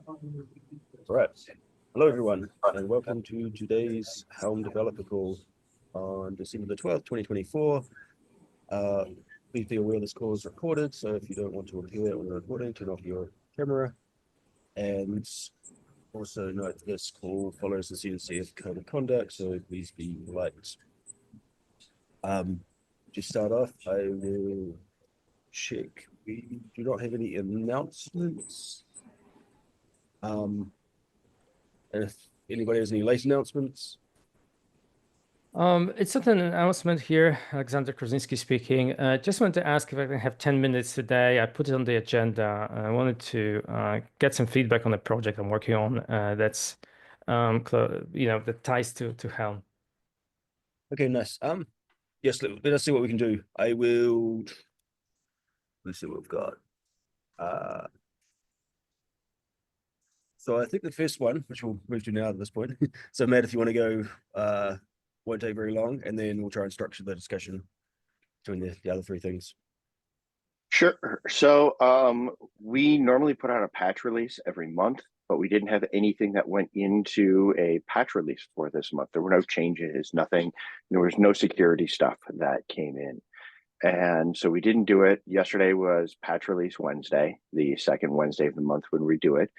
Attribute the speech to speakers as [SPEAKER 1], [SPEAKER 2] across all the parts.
[SPEAKER 1] All right. Hello, everyone, and welcome to today's Helm Developer Call on December the 12th, 2024. Please be aware this call is recorded, so if you don't want to appear on the recording, turn off your camera. And also note this call follows the CNCF Code of Conduct, so please be polite. To start off, I will check. We do not have any announcements. If anybody has any late announcements.
[SPEAKER 2] It's not an announcement here. Alexander Krasinski speaking. Just wanted to ask if I can have 10 minutes today. I put it on the agenda. I wanted to get some feedback on the project I'm working on. That's that ties to Helm.
[SPEAKER 1] Okay, nice. Yes, let us see what we can do. I will. Let's see what we've got. So I think the first one, which we'll move to now at this point. So Matt, if you want to go, won't take very long, and then we'll try and structure the discussion between the other three things.
[SPEAKER 3] Sure. So we normally put out a patch release every month, but we didn't have anything that went into a patch release for this month. There were no changes, nothing. There was no security stuff that came in. And so we didn't do it. Yesterday was patch release Wednesday, the second Wednesday of the month when we do it.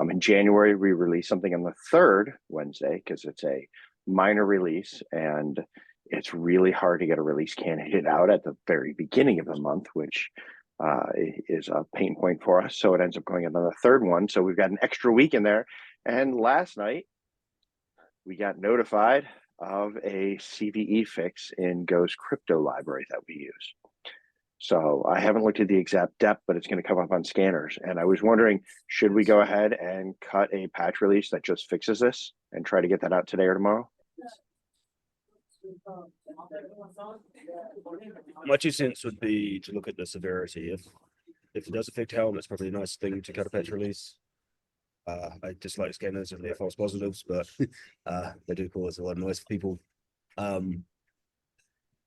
[SPEAKER 3] In January, we release something on the third Wednesday because it's a minor release and it's really hard to get a release candidate out at the very beginning of the month, which is a pain point for us. So it ends up going on the third one. So we've got an extra week in there. And last night, we got notified of a CVE fix in Go's crypto library that we use. So I haven't looked at the exact depth, but it's going to come up on scanners. And I was wondering, should we go ahead and cut a patch release that just fixes this and try to get that out today or tomorrow?
[SPEAKER 1] My 2 cents would be to look at the severity. If it does affect Helm, it's probably a nice thing to cut a patch release. I dislike scanners and their false positives, but they do cause a lot of noise for people.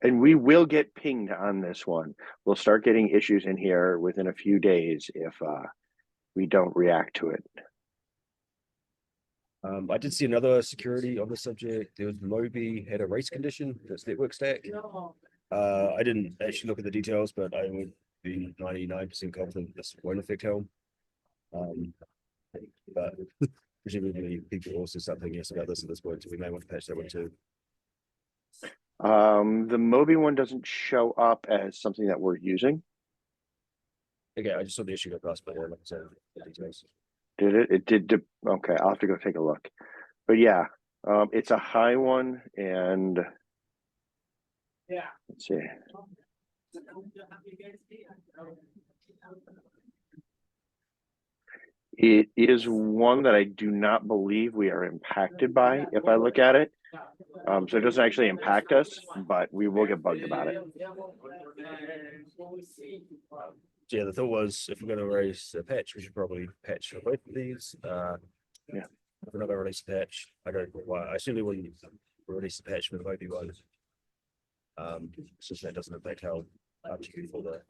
[SPEAKER 3] And we will get pinged on this one. We'll start getting issues in here within a few days if we don't react to it.
[SPEAKER 1] I did see another security on the subject. There was Moby had a race condition that's network stack. I didn't actually look at the details, but I would be 99% confident this won't affect Helm. But presumably people also start thinking about this at this point, so we may want to patch that one too.
[SPEAKER 3] The Moby one doesn't show up as something that we're using.
[SPEAKER 1] Okay, I just saw the issue go past, but like I said, the details.
[SPEAKER 3] Did it? It did. Okay, I'll have to go take a look. But yeah, it's a high one, and let's see. It is one that I do not believe we are impacted by if I look at it. So it doesn't actually impact us, but we will get bugged about it.
[SPEAKER 1] Yeah, the thought was if we're going to release a patch, we should probably patch for both of these.
[SPEAKER 3] Yeah.
[SPEAKER 1] If we're not going to release a patch, I don't know why. I certainly wouldn't release a patch for the Moby one. Since that doesn't affect how up to you for the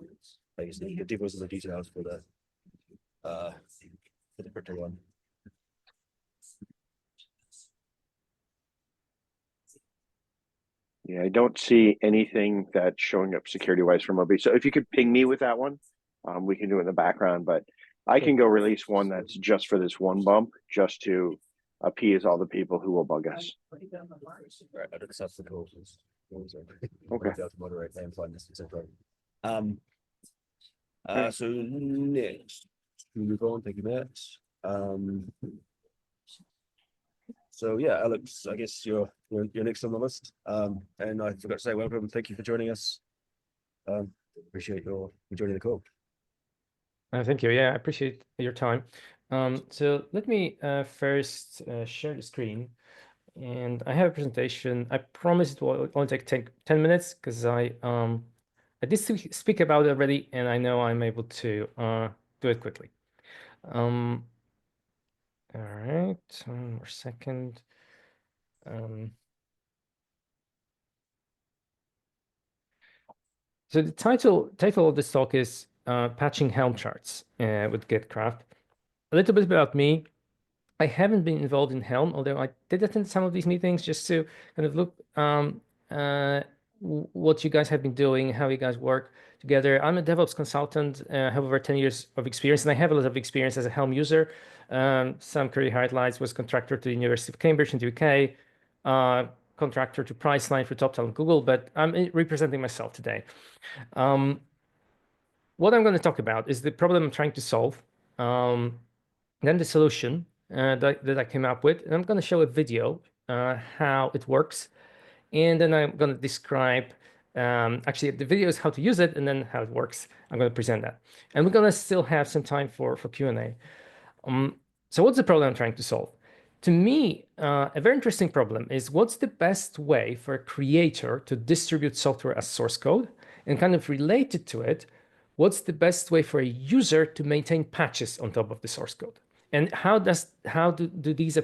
[SPEAKER 1] devils and the details for the crypto one.
[SPEAKER 3] Yeah, I don't see anything that's showing up security-wise for Moby. So if you could ping me with that one, we can do it in the background. But I can go release one that's just for this one bump, just to appease all the people who will bug us.
[SPEAKER 1] All right, I did this after the call.
[SPEAKER 3] Okay.
[SPEAKER 1] Moderate and find this, etc. So next, we move on. Thank you, Matt. So yeah, Alex, I guess you're next on the list. And I forgot to say welcome. Thank you for joining us. Appreciate you joining the call.
[SPEAKER 2] Thank you. Yeah, I appreciate your time. So let me first share the screen. And I have a presentation. I promise it will only take 10 minutes because I did speak about it already, and I know I'm able to do it quickly. All right, one more second. So the title of this talk is Patching Helm Charts with Gitcraft. A little bit about me. I haven't been involved in Helm, although I did attend some of these meetings just to kind of look what you guys have been doing, how you guys work together. I'm a DevOps consultant, have over 10 years of experience, and I have a lot of experience as a Helm user. Some career highlights: was contractor to the University of Cambridge in the UK, contractor to Priceline for Top Talent Google, but I'm representing myself today. What I'm going to talk about is the problem I'm trying to solve, then the solution that I came up with, and I'm going to show a video how it works, and then I'm going to describe actually the video is how to use it, and then how it works. I'm going to present that, and we're going to still have some time for Q&A. So what's the problem I'm trying to solve? To me, a very interesting problem is what's the best way for a creator to distribute software as source code, and kind of related to it, what's the best way for a user to maintain patches on top of the source code? And how do these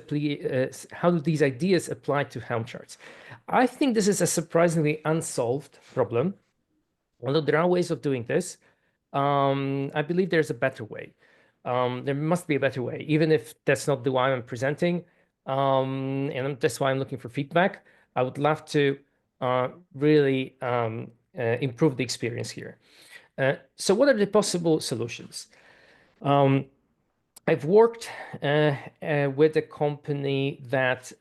[SPEAKER 2] ideas apply to Helm charts? I think this is a surprisingly unsolved problem. Although there are ways of doing this, I believe there's a better way. There must be a better way, even if that's not the one I'm presenting. And that's why I'm looking for feedback. I would love to really improve the experience here. So what are the possible solutions? I've worked with a company that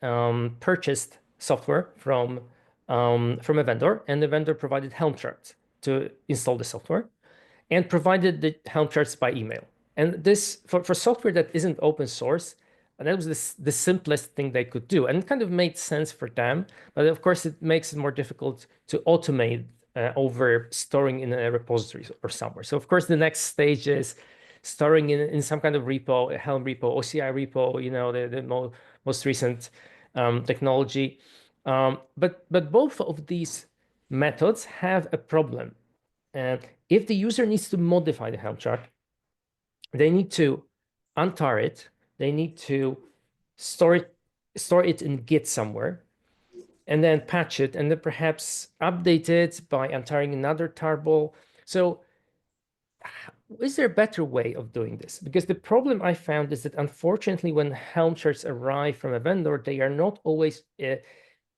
[SPEAKER 2] purchased software from a vendor, and the vendor provided Helm charts to install the software and provided the Helm charts by email. And this, for software that isn't open source, and that was the simplest thing they could do. And it kind of made sense for them, but of course it makes it more difficult to automate over storing in a repository or somewhere. So of course the next stage is storing in some kind of repo, a Helm repo, OCI repo, the most recent technology. But both of these methods have a problem. If the user needs to modify the Helm chart, they need to untar it. They need to store it in Git somewhere, and then patch it, and then perhaps update it by untarring another tarball. So is there a better way of doing this? Because the problem I found is that unfortunately, when Helm charts arrive from a vendor, they are not always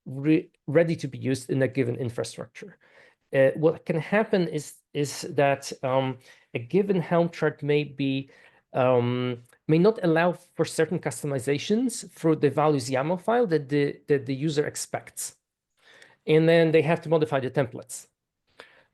[SPEAKER 2] ready to be used in a given infrastructure. What can happen is that a given Helm chart may not allow for certain customizations through the values YAML file that the user expects, and then they have to modify the templates.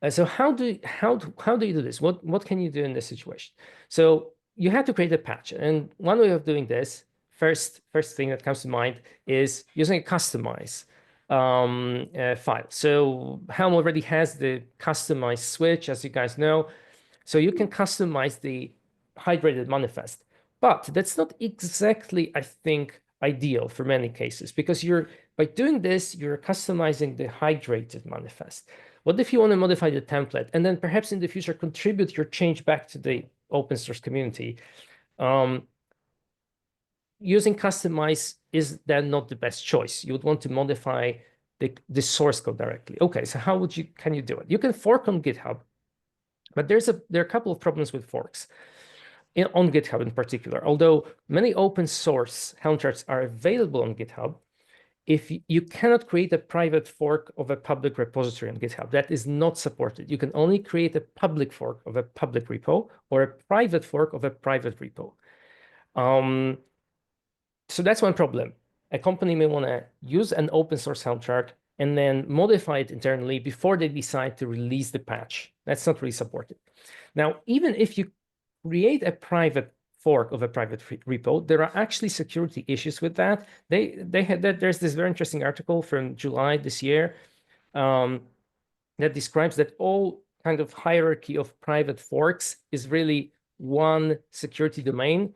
[SPEAKER 2] So how do you do this? What can you do in this situation? So you have to create a patch, and one way of doing this, first thing that comes to mind is using a customize file. So Helm already has the customized switch, as you guys know, so you can customize the hydrated manifest. But that's not exactly, I think, ideal for many cases, because by doing this, you're customizing the hydrated manifest. What if you want to modify the template and then perhaps in the future contribute your change back to the open source community? Using customize is then not the best choice. You would want to modify the source code directly. Okay, so how can you do it? You can fork on GitHub, but there are a couple of problems with forks on GitHub in particular. Although many open source Helm charts are available on GitHub, if you cannot create a private fork of a public repository on GitHub, that is not supported. You can only create a public fork of a public repo or a private fork of a private repo. So that's one problem. A company may want to use an open source Helm chart and then modify it internally before they decide to release the patch. That's not really supported. Now, even if you create a private fork of a private repo, there are actually security issues with that. There's this very interesting article from July this year that describes that all kind of hierarchy of private forks is really one security domain.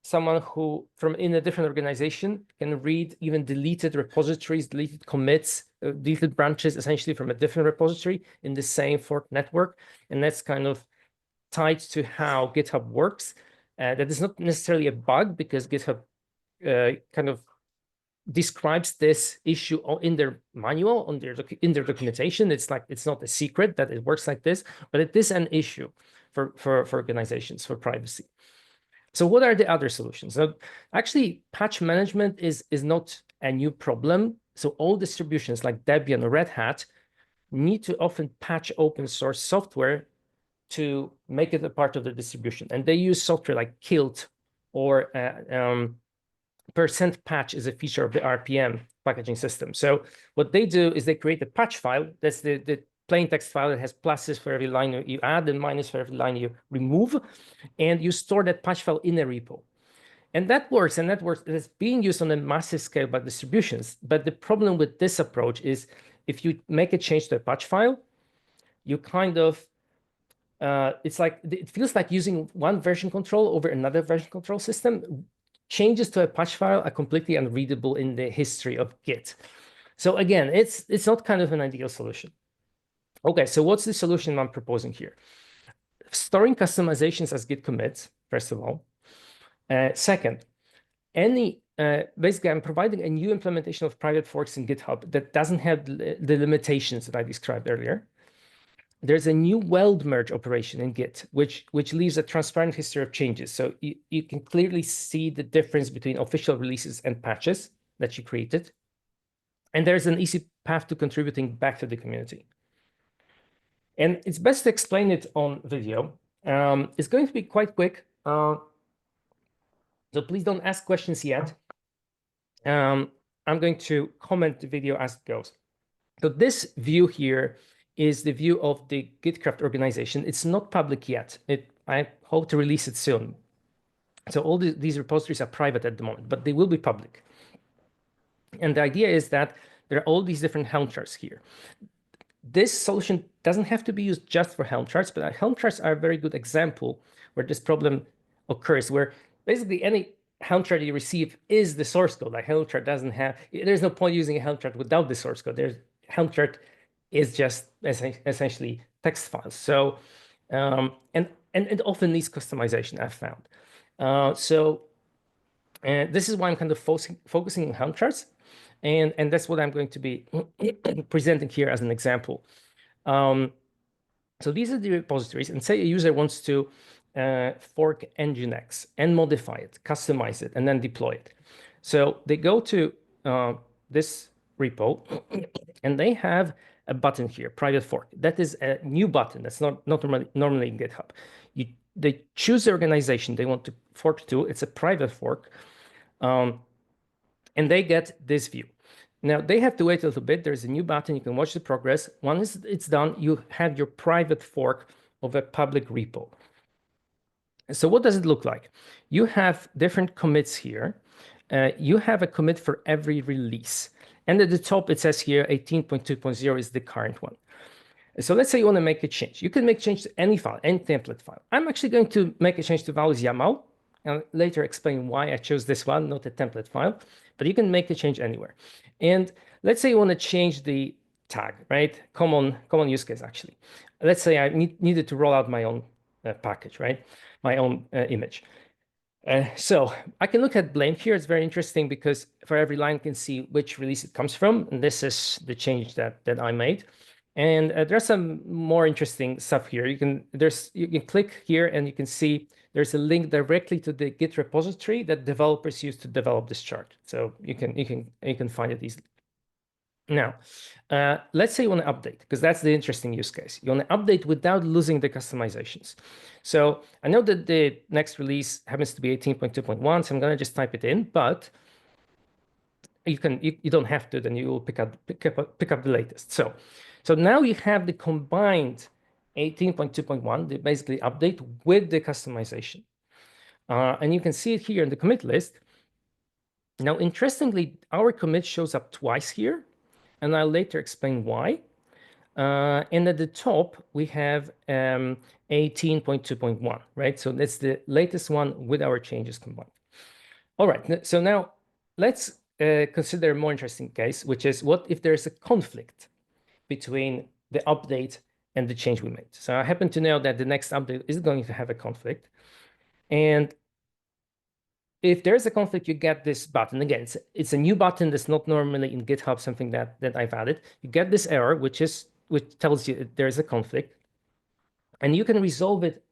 [SPEAKER 2] Someone who in a different organization can read even deleted repositories, deleted commits, deleted branches essentially from a different repository in the same fork network. And that's kind of tied to how GitHub works. That is not necessarily a bug, because GitHub kind of describes this issue in their manual, in their documentation. It's not a secret that it works like this, but it is an issue for organizations, for privacy. So what are the other solutions? So actually, patch management is not a new problem. So all distributions like Debian or Red Hat need to often patch open source software to make it a part of the distribution. And they use software like Kilt or percent patch is a feature of the RPM packaging system. So what they do is they create a patch file. That's the plain text file that has pluses for every line you add and minus for every line you remove. And you store that patch file in a repo. And that works, it's being used on a massive scale by distributions. But the problem with this approach is if you make a change to a patch file, you kind of, it feels like using one version control over another version control system. Changes to a patch file are completely unreadable in the history of Git. So again, it's not kind of an ideal solution. Okay, so what's the solution I'm proposing here? Storing customizations as Git commits, first of all. Second, basically, I'm providing a new implementation of private forks in GitHub that doesn't have the limitations that I described earlier. There's a new weld merge operation in Git, which leaves a transparent history of changes. So you can clearly see the difference between official releases and patches that you created. And there's an easy path to contributing back to the community. And it's best to explain it on video. It's going to be quite quick. So please don't ask questions yet. I'm going to comment the video as it goes. So this view here is the view of the Gitcraft organization. It's not public yet. I hope to release it soon. So all these repositories are private at the moment, but they will be public. And the idea is that there are all these different Helm charts here. This solution doesn't have to be used just for Helm charts, but Helm charts are a very good example where this problem occurs, where basically any Helm chart you receive is the source code. Like Helm chart doesn't have, there's no point using a Helm chart without the source code. Helm chart is just essentially text files. So, and often needs customization, I've found. This is why I'm kind of focusing on Helm charts. And that's what I'm going to be presenting here as an example. So these are the repositories, and say a user wants to fork Nginx and modify it, customize it, and then deploy it. So they go to this repo, and they have a button here, private fork. That is a new button. That's not normally in GitHub. They choose the organization they want to fork to. It's a private fork. And they get this view. Now they have to wait a little bit. There's a new button. You can watch the progress. Once it's done, you have your private fork of a public repo. So what does it look like? You have different commits here. You have a commit for every release. And at the top, it says here 18.2.0 is the current one. So let's say you want to make a change. You can make change to any file, any template file. I'm actually going to make a change to values YAML and later explain why I chose this one, not a template file, but you can make the change anywhere. And let's say you want to change the tag, right? Common use case, actually. Let's say I needed to roll out my own package, right? My own image. So I can look at blame here. It's very interesting because for every line, you can see which release it comes from. And this is the change that I made. And there's some more interesting stuff here. You can click here and you can see there's a link directly to the Git repository that developers use to develop this chart. So you can find it easily. Now, let's say you want to update, because that's the interesting use case. You want to update without losing the customizations. So I know that the next release happens to be 18.2.1, so I'm going to just type it in, but you don't have to, then you will pick up the latest. So now you have the combined 18.2.1, the basically update with the customization. And you can see it here in the commit list. Now, interestingly, our commit shows up twice here, and I'll later explain why. And at the top, we have 18.2.1, right? So that's the latest one with our changes combined. All right, so now let's consider a more interesting case, which is what if there's a conflict between the update and the change we made. So I happen to know that the next update is going to have a conflict. And if there's a conflict, you get this button. Again, it's a new button that's not normally in GitHub, something that I've added. You get this error, which tells you there's a conflict. And you can resolve it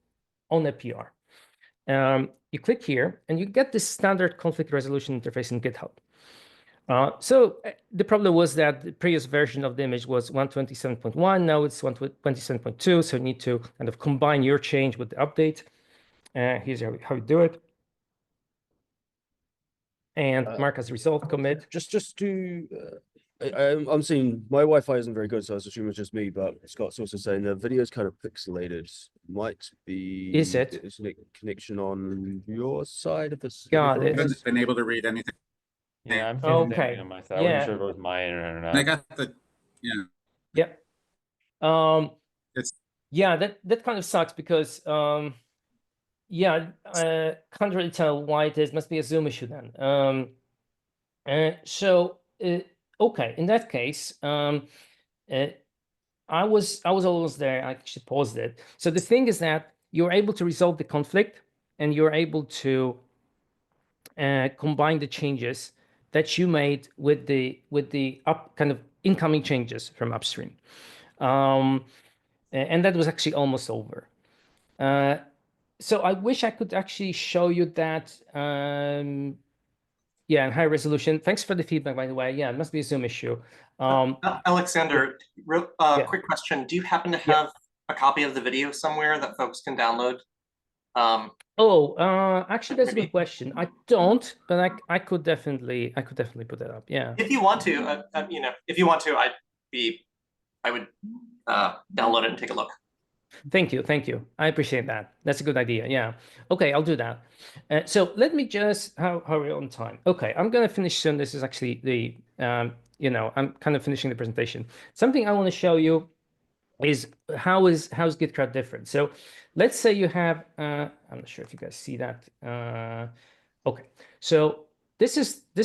[SPEAKER 2] on a PR. you click here, and you get this standard conflict resolution interface in GitHub. So the problem was that the previous version of the image was 127.1. Now it's 127.2. So you need to kind of combine your change with the update. Here's how you do it. And mark as resolved commit.
[SPEAKER 1] Just to, I'm seeing my Wi-Fi isn't very good, so I was assuming it's just me. But Scott's also saying the video is kind of pixelated. Might be.
[SPEAKER 2] Is it?
[SPEAKER 1] Is it connection on your side of this?
[SPEAKER 2] Got it.
[SPEAKER 4] Haven't been able to read anything.
[SPEAKER 5] Yeah, I'm seeing
[SPEAKER 2] Okay.
[SPEAKER 5] on my side. I
[SPEAKER 2] Yeah.
[SPEAKER 5] wasn't sure if it was my internet or
[SPEAKER 4] And I
[SPEAKER 5] not.
[SPEAKER 4] got the, yeah,
[SPEAKER 2] Yeah.
[SPEAKER 4] It's-
[SPEAKER 2] Yeah, that kind of sucks because yeah, can't really tell why it is. Must be a Zoom issue then. So okay, in that case, I was almost there. I actually paused it. So the thing is that you're able to resolve the conflict, and you're able to combine the changes that you made with the kind of incoming changes from upstream. And that was actually almost over. So I wish I could actually show you that. Yeah, in high resolution. Thanks for the feedback, by the way. Yeah, it must be a Zoom issue.
[SPEAKER 6] Alexander,
[SPEAKER 2] yeah.
[SPEAKER 6] quick question. Do you happen to
[SPEAKER 2] Yeah.
[SPEAKER 6] have a copy of the video somewhere that folks can download?
[SPEAKER 2] Actually, that's a good question. I don't, but I could definitely put that up. Yeah.
[SPEAKER 6] If you want to, if you want to, I would download it and take a look.
[SPEAKER 2] Thank you. I appreciate that. That's a good idea. Yeah. Okay, I'll do that. So let me just how are we on time? Okay, I'm gonna finish soon. This is actually the I'm kind of finishing the presentation. Something I want to show you is how's Gitcraft different. So let's say you have I'm not sure if you guys see that. Okay, so this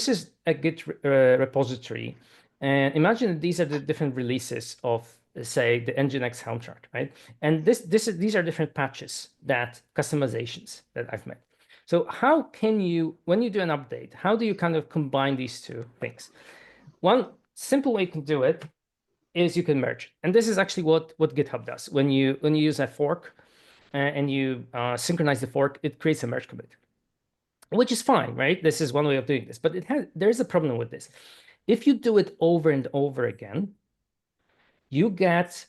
[SPEAKER 2] is a Git repository, and imagine that these are the different releases of, say, the Nginx Helm chart, right? And these are different patches, that customizations that I've made. So how can you, when you do an update, how do you kind of combine these two things? One simple way you can do it is you can merge. And this is actually what GitHub does. When you use a fork and you synchronize the fork, it creates a merge commit, which is fine, right? This is one way of doing this, but there's a problem with this. If you do it over and over again, you get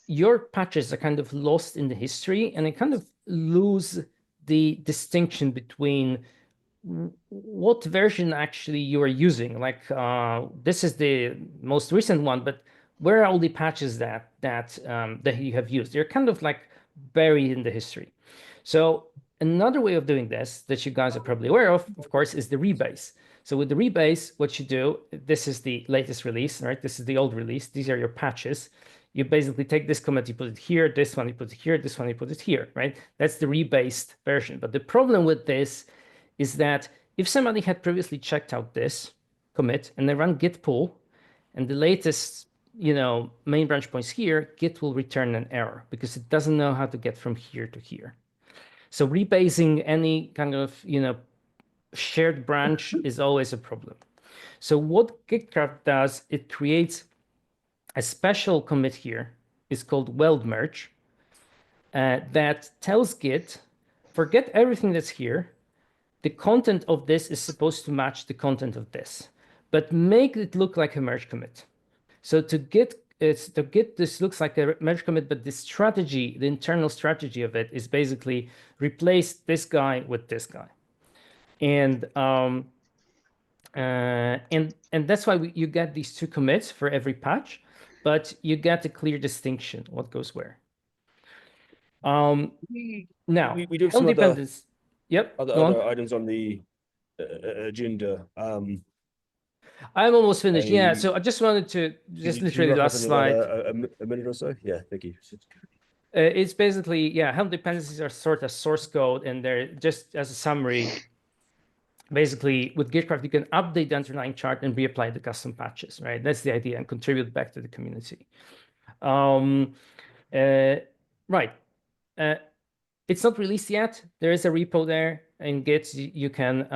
[SPEAKER 2] your patches are kind of lost in the history, and they kind of lose the distinction between what version actually you are using. Like this is the most recent one, but where are all the patches that you have used? They're kind of like buried in the history. So another way of doing this that you guys are probably aware of course, is the rebase. So with the rebase, what you do, this is the latest release, right? This is the old release. These are your patches. You basically take this commit, you put it here, this one you put it here, this one you put it here, right? That's the rebased version. But the problem with this is that if somebody had previously checked out this commit and they run git pull, and the latest main branch points here, Git will return an error because it doesn't know how to get from here to here. So rebasing any kind of shared branch is always a problem. So what Gitcraft does, it creates a special commit here. It's called weld merge that tells Git, forget everything that's here. The content of this is supposed to match the content of this, but make it look like a merge commit. So to get this looks like a merge commit, but the strategy, the internal strategy of it is basically replace this guy with this guy. And that's why you get these two commits for every patch, but you get a clear distinction what goes where. Now
[SPEAKER 1] we do have some
[SPEAKER 2] dependence. Yep.
[SPEAKER 1] other items on the agenda.
[SPEAKER 2] I'm almost finished. Yeah. So I just wanted to literally
[SPEAKER 1] wrap up
[SPEAKER 2] last
[SPEAKER 1] in about
[SPEAKER 2] slide.
[SPEAKER 1] a minute or so. Yeah. Thank you.
[SPEAKER 2] It's basically, Helm dependencies are sort of source code, and they're just as a summary. Basically, with Gitcraft, you can update the underlying chart and reapply the custom patches, right? That's the idea, and contribute back to the community. Right. It's not released yet. There is a repo there in Git. You can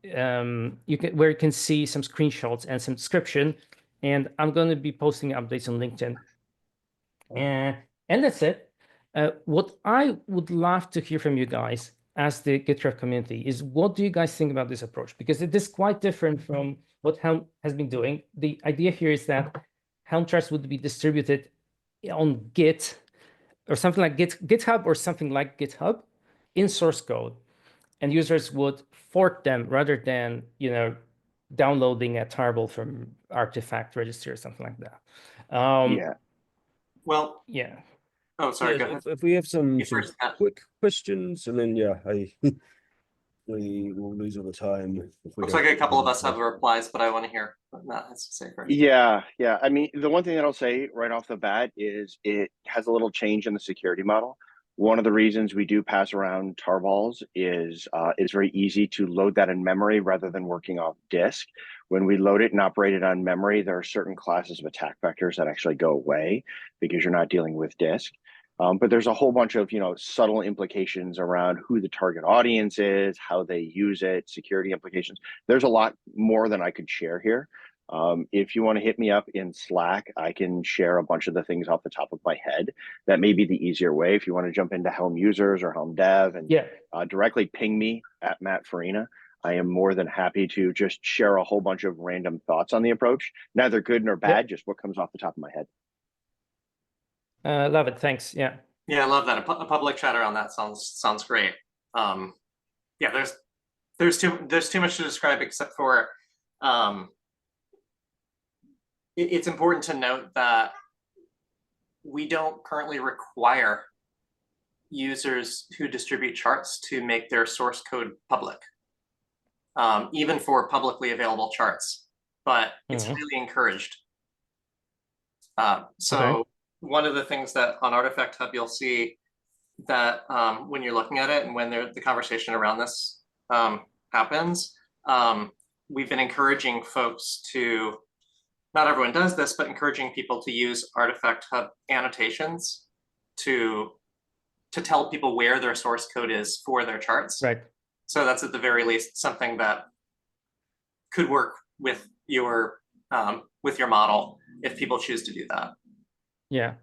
[SPEAKER 2] where you can see some screenshots and some description. And I'm going to be posting updates on LinkedIn. And that's it. What I would love to hear from you guys, ask the GitHub community is, what do you guys think about this approach? Because it is quite different from what Helm has been doing. The idea here is that Helm charts would be distributed on Git or something like GitHub or something like GitHub in source code, and users would fork them rather than, you know, downloading a tarball from artifact registry or something like that.
[SPEAKER 3] Yeah.
[SPEAKER 6] Well,
[SPEAKER 2] Yeah.
[SPEAKER 6] oh, sorry,
[SPEAKER 1] Yeah,
[SPEAKER 6] go ahead.
[SPEAKER 1] if we have some
[SPEAKER 6] You first, Matt.
[SPEAKER 1] quick questions, and then we will lose all the time. If we
[SPEAKER 6] Looks
[SPEAKER 1] don't
[SPEAKER 6] like a couple of
[SPEAKER 1] get
[SPEAKER 6] us have replies, but I want to hear what Matt has to say first.
[SPEAKER 3] Yeah. I mean, the one thing that I'll say right off the bat is it has a little change in the security model. One of the reasons we do pass around tarballs is it's very easy to load that in memory rather than working off disk. When we load it and operate it on memory, there are certain classes of attack vectors that actually go away because you're not dealing with disk. But there's a whole bunch of, you know, subtle implications around who the target audience is, how they use it, security implications. There's a lot more than I could share here. If you want to hit me up in Slack, I can share a bunch of the things off the top of my head. That may be the easier way. If you want to jump into Helm users or Helm dev and directly ping me at Matt Farina, I am more than happy to just share a whole bunch of random thoughts on the approach. Neither good nor bad, just what comes off the top of my head.
[SPEAKER 2] Love it. Thanks. Yeah.
[SPEAKER 6] Yeah, I love that. A public chatter on that sounds great. Yeah, there's too much to describe except for it's important to note that we don't currently require users who distribute charts to make their source code public, even for publicly available charts, but it's really encouraged. One of the things that on Artifact Hub you'll see that when you're looking at it and when the conversation around this happens, we've been encouraging folks to, not everyone does this, but encouraging people to use Artifact Hub annotations to tell people where their source code is for their charts.
[SPEAKER 2] Right.
[SPEAKER 6] So that's at the very least something that could work with your model if people choose to do that.
[SPEAKER 2] Yeah.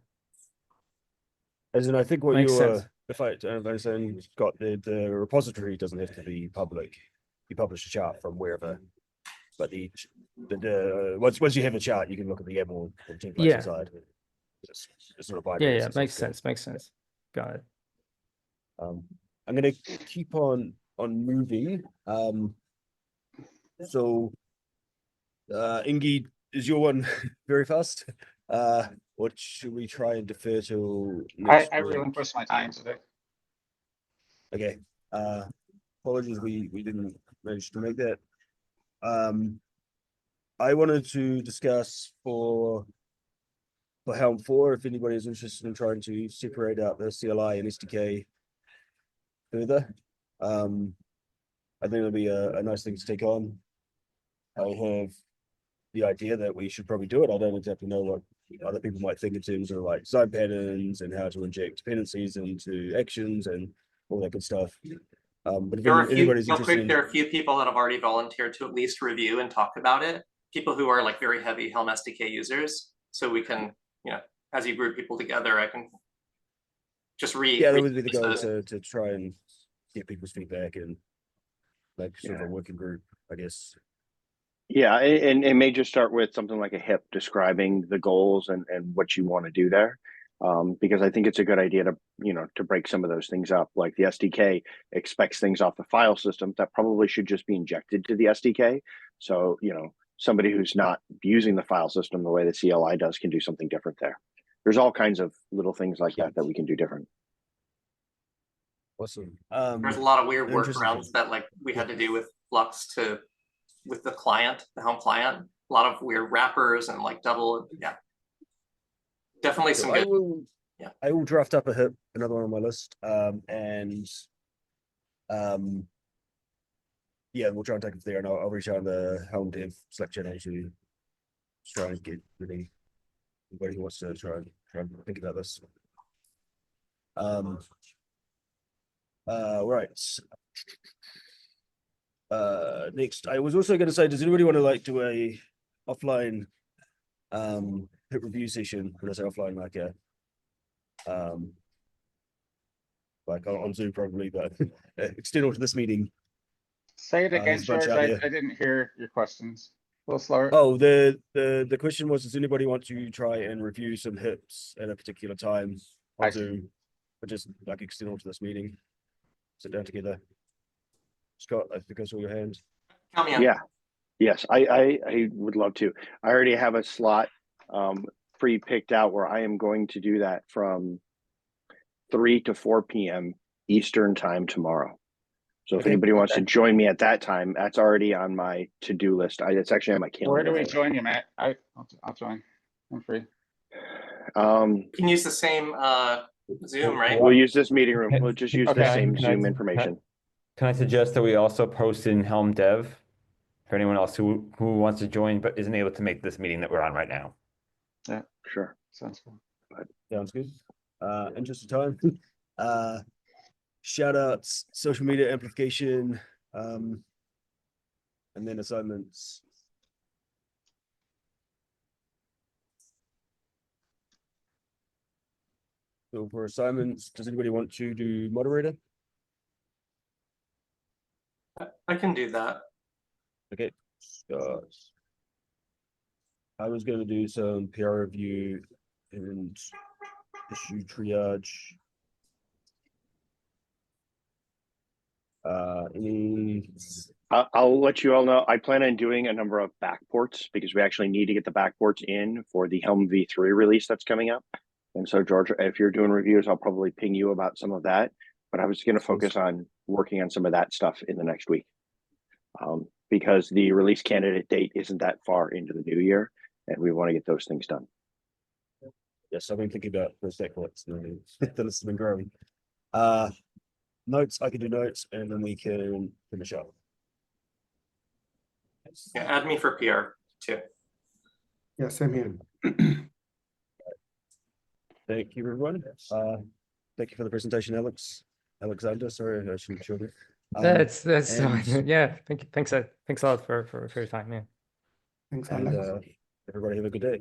[SPEAKER 1] As in, I think what
[SPEAKER 2] Makes
[SPEAKER 1] you
[SPEAKER 2] sense.
[SPEAKER 1] if I saying, Scott, the repository doesn't have to be public. You publish a chart from wherever, but once you have a chart, you can look at the YAML and templates inside. It's sort of binary.
[SPEAKER 2] Yeah. Makes sense. Makes sense. Got it.
[SPEAKER 1] I'm gonna keep on moving. So Ingi, is your one very fast? What should we try and defer to next
[SPEAKER 7] I
[SPEAKER 1] week?
[SPEAKER 7] relinquished my time today.
[SPEAKER 1] Okay. Apologies, we didn't manage to make that. I wanted to discuss for Helm 4, if anybody is interested in trying to separate out the CLI and SDK further. I think it'll be a nice thing to take on. I have the idea that we should probably do it. I don't exactly know what other people might think in terms of like design patterns and how to inject dependencies into actions and all that good stuff. But if anybody's interested,
[SPEAKER 6] there are a few people that have already volunteered to at least review and talk about it. People who are like very heavy Helm SDK users. So we can, you know, as you group people together, I can just read.
[SPEAKER 1] Yeah, that would be the goal, to try and get people's feedback and like sort of a working group, I guess.
[SPEAKER 3] Yeah, and it may just start with something like a HIP describing the goals and what you want to do there. Because I think it's a good idea to, you know, to break some of those things up. Like the SDK expects things off the file system that probably should just be injected to the SDK. So, you know, somebody who's not using the file system the way the CLI does can do something different there. There's all kinds of little things like that we can do different.
[SPEAKER 1] Awesome.
[SPEAKER 6] There's a lot of weird workarounds that like we had to do with Flux with the client, the Helm client. A lot of weird wrappers and like double, definitely some good.
[SPEAKER 1] I will draft up a HIP, another one on my list, yeah, we'll try and take it there, and I'll reach out on the Helm Dev Slack channel to try and get anybody who wants to try and think about this. Right. Next, I was also going to say, does anybody want to like do a offline HIP review session? When I say offline, like a like on Zoom probably, but external to this meeting.
[SPEAKER 7] Say it again,
[SPEAKER 1] there's a bunch
[SPEAKER 7] George.
[SPEAKER 1] out
[SPEAKER 7] I
[SPEAKER 1] there.
[SPEAKER 7] didn't hear your questions. A little slower.
[SPEAKER 1] Oh, the question was, does anybody want to try and review some hips at a particular time
[SPEAKER 7] I
[SPEAKER 1] on
[SPEAKER 7] see.
[SPEAKER 1] Zoom, but just like external to this meeting? Sit down together. Scott, I think I saw your hand.
[SPEAKER 6] Count me in.
[SPEAKER 3] Yeah. Yes, I would love to. I already have a slot pre-picked out where I am going to do that from 3 to 4 p.m. Eastern time tomorrow. So if
[SPEAKER 1] Okay.
[SPEAKER 3] anybody wants to join me at that time, that's already on my to-do list. It's actually on my calendar.
[SPEAKER 7] Where do we join you, Matt? I'll join. I'm free.
[SPEAKER 6] You can use the same Zoom, right?
[SPEAKER 3] We'll use this meeting room. We'll just use the
[SPEAKER 7] Okay.
[SPEAKER 3] same
[SPEAKER 5] Can I-
[SPEAKER 3] Zoom information.
[SPEAKER 5] Can I suggest that we also post in Helm Dev for anyone else who wants to join but isn't able to make this meeting that we're on right now?
[SPEAKER 3] Sure.
[SPEAKER 7] Sounds good.
[SPEAKER 1] Sounds good. In just time. Shout outs, social media amplification, and then assignments. So for assignments, does anybody want to do moderator?
[SPEAKER 6] I can do that.
[SPEAKER 1] Okay, Scott. I was going to do some PR review and issue triage.
[SPEAKER 3] I'll let you all know. I plan on doing a number of backports because we actually need to get the backports in for the Helm V3 release that's coming up. And so, George, if you're doing reviews, I'll probably ping you about some of that. But I was going to focus on working on some of that stuff in the next week. Because the release candidate date isn't that far into the new year, and we want to get those things done.
[SPEAKER 1] Yes, I've been thinking about those deck collects. The list has been growing. Notes, I can do notes, and then we can finish up.
[SPEAKER 6] Yeah, add me for PR too.
[SPEAKER 8] Yeah, same here.
[SPEAKER 1] Thank you, everyone. Thank you for the presentation, Alexander. Sorry, I shouldn't show you.
[SPEAKER 2] That's
[SPEAKER 1] and-
[SPEAKER 2] fine. Yeah, thanks a lot for your time, man.
[SPEAKER 8] Thanks,
[SPEAKER 1] And
[SPEAKER 8] Alex.
[SPEAKER 1] everybody have a good day.